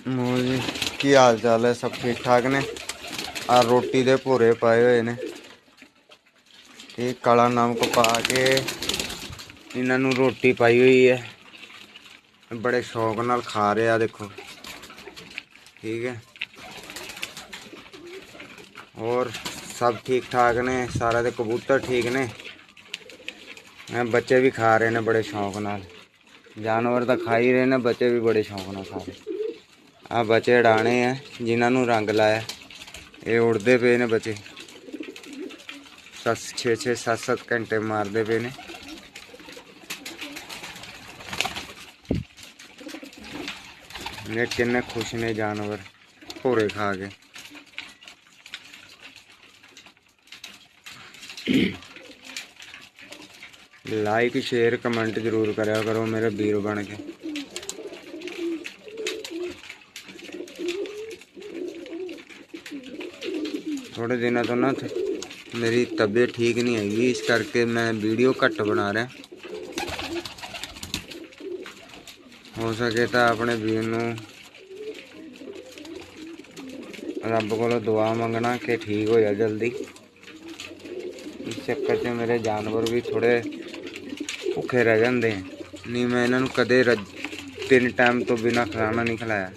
जी की हाल चाल है? सब ठीक ठाक ने? आ रोटी दे भूरे पाए हुए ने, ठीक काला नमक पा के इन्हों रोटी पाई हुई है, बड़े शौक नाल खा रहे आ। देखो ठीक है, और सब ठीक ठाक ने सारे दे कबूतर ठीक ने, बच्चे भी खा रहे ने बड़े शौक नाल। जानवर तो खा ही रहे ने, बच्चे भी बड़े शौक नाल खा रहे। आ बच्चे उड़ाने हैं जिन्होंने रंग लाया, ये उड़ते पे ने बच्चे, 6-6 7-7 घंटे मारते पे ने। किन्ने खुश ने जानवर भोरे खा के। लाइक शेयर कमेंट जरूर करा करो मेरे वीर बन के। थोड़े दिनों तो ना मेरी तबीयत ठीक नहीं हैगी, इस करके मैं वीडियो घट बना रहा। हो सके तो अपने वीर नूं रब को दुआ मंगना कि ठीक हो जाए जल्दी। इस चक्कर च मेरे जानवर भी थोड़े भुखे रह जाते हैं, नहीं मैं इन्हों कदे 3 टाइम तो बिना खाना नहीं खिलाया,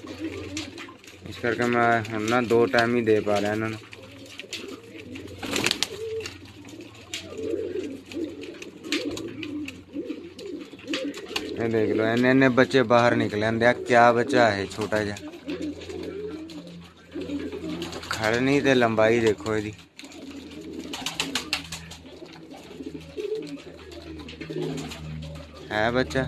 इस करके मैं हम ना 2 टाइम ही दे पा रहा इन्हों। ये देख लो इन्ने बच्चे बाहर निकले आंदे, क्या बच्चा है छोटा जा, खड़नी ते लंबाई देखो इसकी। है बच्चा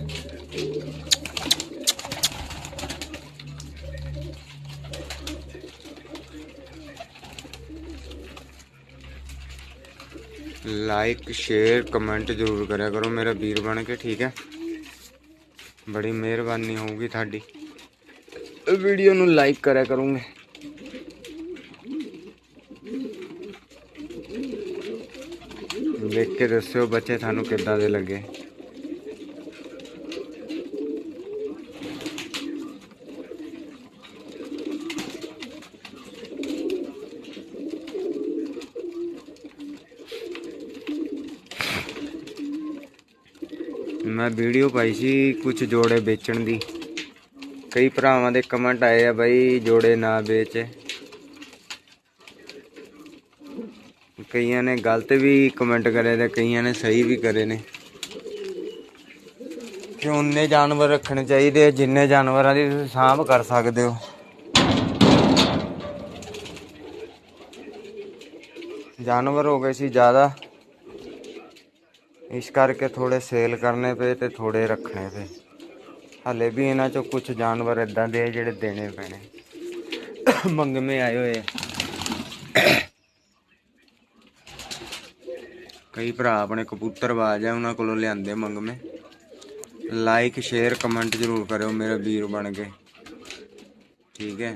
लाइक शेयर कमेंट जरूर करा करो मेरा वीर बन के, ठीक है? बड़ी मेहरबानी होगी थाड़ी, वीडियो नू लाइक करा करूँगे। देख के दस्यो बच्चे थानू किद्दां दे लगे। मैं वीडियो पाई सी कुछ जोड़े बेचण दी, कई भरावां दे कमेंट आए आ बई जोड़े ना बेच, कईयां ने गलत भी कमेंट करे ते कईयां ने सही भी करे ने कि उन्ने जानवर रखने चाहिए जिन्ने जानवरां दी तुसीं सांभ कर सकदे हो। जानवर हो गए सी ज़्यादा, इस करके थोड़े सेल करने पे ते थोड़े रखने पे। हले भी इन्हां चों कुछ जानवर इदां दे जिहड़े देने पैने, मंगमे आए हुए। कई भरा अपने कबूतरबाज है, उन्होंने को लियाते मंगमे। लाइक शेयर कमेंट जरूर करो मेरे वीर बन के, ठीक है?